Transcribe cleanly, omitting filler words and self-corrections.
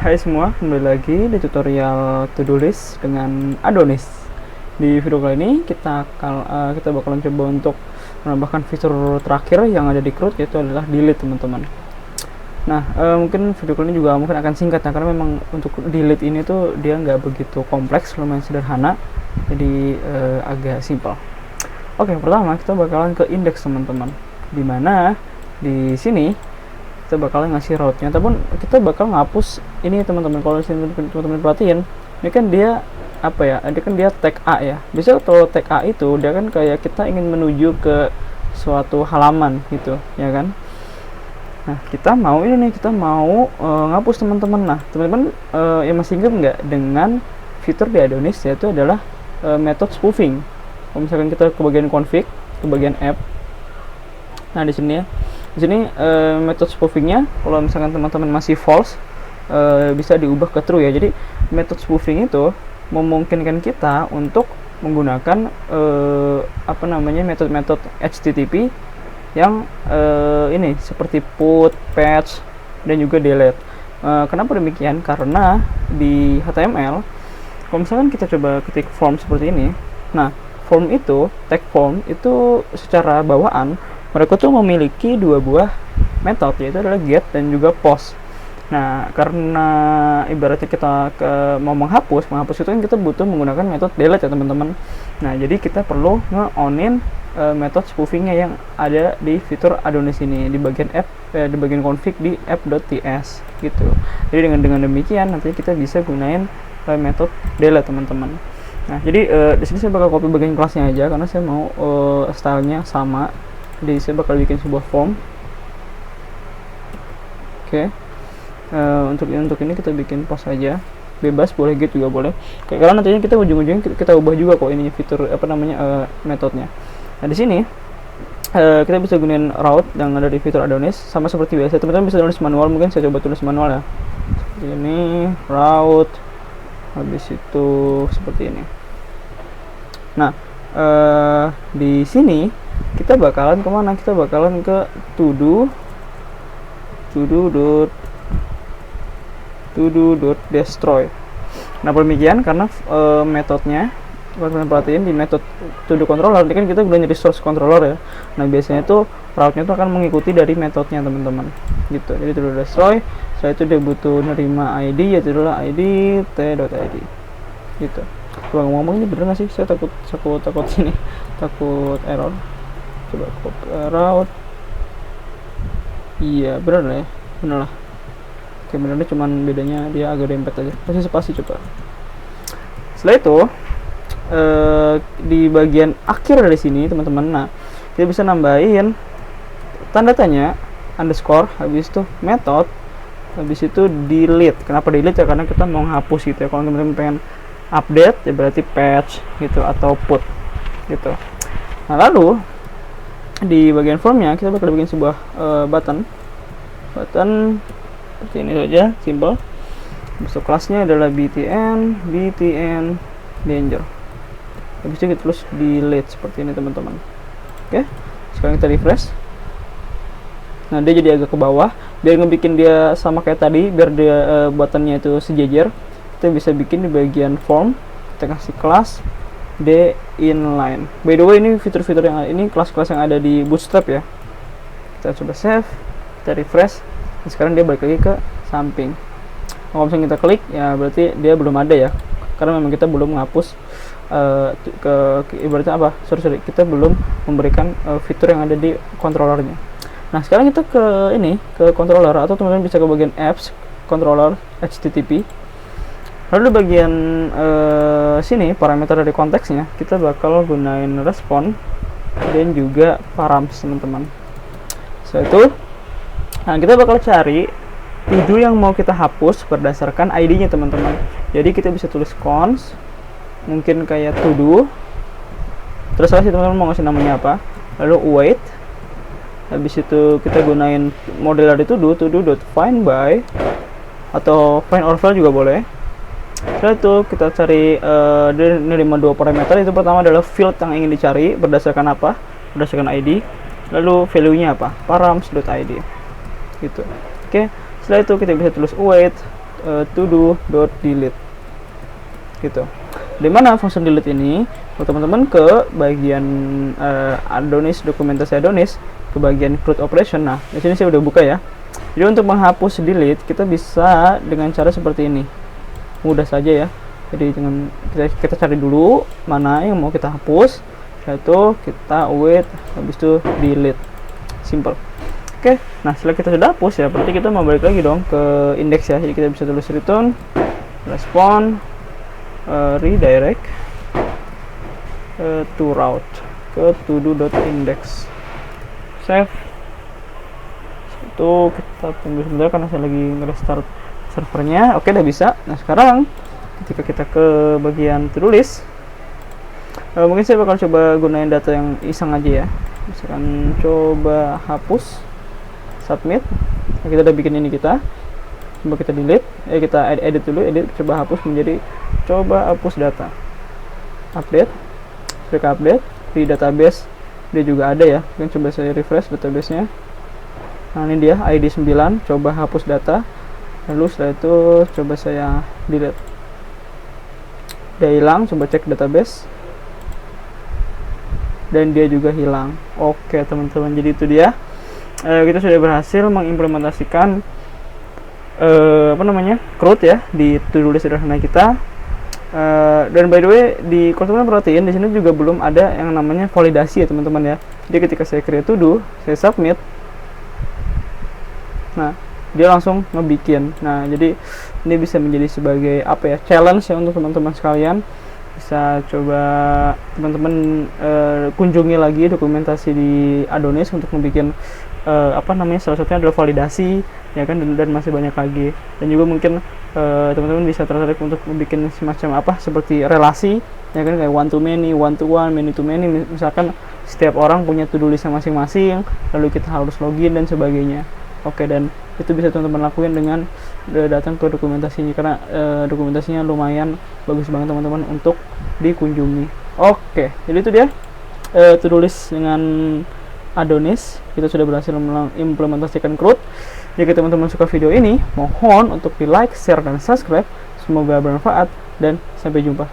Hai semua, kembali lagi di tutorial to-do list dengan Adonis. Di video kali ini kita bakalan coba untuk menambahkan fitur terakhir yang ada di CRUD, yaitu adalah delete, teman-teman. Nah, mungkin video kali ini juga mungkin akan singkat ya, karena memang untuk delete ini tuh dia nggak begitu kompleks, lumayan sederhana, jadi agak simpel. Oke, pertama kita bakalan ke index, teman-teman. Dimana di sini kita bakal ngasih route-nya, ataupun kita bakal ngapus ini, teman-teman. Kalau teman-teman perhatiin, ini kan dia apa ya? Ini kan dia tag A ya. Biasanya kalau tag A itu dia kan kayak kita ingin menuju ke suatu halaman gitu, ya kan? Nah, kita mau ini nih, kita mau ngapus, teman-teman. Nah, teman-teman yang masih ingat nggak dengan fitur di Adonis, yaitu adalah method spoofing. Kalau misalkan kita ke bagian config, ke bagian app. Nah, di sini ya. Di sini method spoofingnya, kalau misalkan teman-teman masih false, bisa diubah ke true ya. Jadi method spoofing itu memungkinkan kita untuk menggunakan metode-metode HTTP yang ini seperti put, patch, dan juga delete. Kenapa demikian? Karena di HTML, kalau misalkan kita coba ketik form seperti ini, nah form itu, tag form itu secara bawaan mereka tuh memiliki dua buah metode, yaitu adalah get dan juga post. Nah, karena ibaratnya kita mau menghapus itu kan kita butuh menggunakan metode delete ya, teman-teman. Nah, jadi kita perlu nge-onin metode spoofingnya yang ada di fitur Adonis ini, di bagian app, di bagian config di app.ts gitu. Jadi dengan demikian nanti kita bisa gunain metode delete, teman-teman. Nah, jadi di sini saya bakal copy bagian kelasnya aja, karena saya mau stylenya sama. Jadi saya bakal bikin sebuah form. Oke. Untuk ini kita bikin post aja, bebas, boleh get juga boleh. Karena nantinya kita ujung-ujungnya kita ubah juga kok ini fitur metodenya. Nah, di sini kita bisa gunain route yang ada di fitur Adonis, sama seperti biasa. Teman-teman bisa tulis manual, mungkin saya coba tulis manual ya. Seperti ini, route, habis itu seperti ini. Nah, di sini kita bakalan kemana? Kita bakalan ke to-do destroy. Nah, demikian karena metodenya, teman-teman perhatiin di metode to-do controller ini kan kita gunain resource controller ya. Nah, biasanya itu route-nya itu akan mengikuti dari metodenya, teman-teman. Gitu. Jadi to-do destroy, setelah itu dia butuh nerima ID, yaitu adalah ID t.id. Gitu. Coba ngomong ini bener nggak sih? Saya takut sini, takut error. Coba copy route. Iya, bener lah ya, bener lah. Oke, benernya cuman bedanya dia agak dempet aja. Kasih spasi coba. Setelah itu di bagian akhir dari sini, teman-teman, nah kita bisa nambahin tanda tanya, underscore, habis itu method, habis itu delete. Kenapa delete ya? Karena kita mau menghapus gitu ya. Kalau teman-teman pengen update ya berarti patch gitu, atau put gitu. Nah, lalu di bagian formnya kita bakal bikin sebuah button seperti ini saja, simple. Masuk kelasnya adalah btn danger. Habis itu kita tulis delete seperti ini, teman-teman. Oke, sekarang kita refresh. Nah, dia jadi agak ke bawah, biar ngebikin dia sama kayak tadi, biar dia buttonnya itu sejajar. Kita bisa bikin di bagian form, kita kasih kelas inline. By the way, ini fitur-fitur yang ini kelas-kelas yang ada di Bootstrap ya. Kita coba save, kita refresh. Nah, sekarang dia balik lagi ke samping. Kalau misalnya kita klik ya berarti dia belum ada ya, karena memang kita belum menghapus ibaratnya apa? Sorry, kita belum memberikan fitur yang ada di controllernya. Nah, sekarang kita ke controller, atau teman-teman bisa ke bagian apps, controller, HTTP. Lalu di bagian sini parameter dari konteksnya kita bakal gunain respon dan juga params, teman-teman. Setelah itu, nah kita bakal cari to-do yang mau kita hapus berdasarkan ID-nya, teman-teman. Jadi kita bisa tulis const, mungkin kayak to-do, terserah sih teman-teman mau ngasih namanya apa. Lalu wait, habis itu kita gunain model dari to-do.find by, atau find overflow juga boleh. Setelah itu kita cari dia nerima dua parameter. Itu pertama adalah field yang ingin dicari berdasarkan apa? Berdasarkan ID. Lalu value-nya apa? params.id gitu. Oke, setelah itu kita bisa tulis await to-do.delete gitu. Dimana function delete ini, kalau teman-teman ke bagian Adonis, dokumentasi Adonis, ke bagian CRUD operation. Nah, di sini saya udah buka ya. Jadi untuk menghapus delete kita bisa dengan cara seperti ini, mudah saja ya. Jadi dengan kita cari dulu mana yang mau kita hapus, yaitu kita await, habis itu delete, simple. Oke, nah setelah kita sudah hapus ya, berarti kita mau balik lagi dong ke index ya. Jadi kita bisa tulis return respond redirect to route ke todo.index, save. Itu kita tunggu sebentar karena saya lagi nge-restart servernya. Oke, udah bisa. Nah sekarang ketika kita ke bagian to-do list, mungkin saya bakal coba gunain data yang iseng aja ya. Misalkan coba hapus, submit. Nah, kita udah bikin ini, kita coba kita delete, kita edit dulu, coba hapus menjadi coba hapus data, update, klik update di database. Dia juga ada ya, mungkin coba saya refresh databasenya. Nah ini dia ID 9, coba hapus data, lalu setelah itu coba saya delete, dia hilang. Coba cek database dan dia juga hilang. Oke teman-teman, jadi itu dia, kita sudah berhasil mengimplementasikan CRUD ya di to-do list sederhana kita. Dan by the way, di kalau teman-teman perhatiin di sini juga belum ada yang namanya validasi ya teman-teman ya. Jadi ketika saya create to do, saya submit, nah dia langsung ngebikin. Nah jadi ini bisa menjadi sebagai apa ya, challenge ya untuk teman-teman sekalian. Bisa coba teman-teman kunjungi lagi dokumentasi di Adonis untuk membuat salah satunya adalah validasi ya kan, dan masih banyak lagi. Dan juga mungkin teman-teman bisa tertarik untuk membuat semacam seperti relasi ya kan, kayak one to many, one to one, many to many. Misalkan setiap orang punya to-do list masing-masing, lalu kita harus login dan sebagainya. Oke, dan itu bisa teman-teman lakuin dengan datang ke dokumentasinya, karena dokumentasinya lumayan bagus banget teman-teman untuk dikunjungi. Oke, jadi itu dia to-do list dengan Adonis. Kita sudah berhasil mengimplementasikan CRUD. Jika teman-teman suka video ini, mohon untuk di like, share, dan subscribe. Semoga bermanfaat dan sampai jumpa.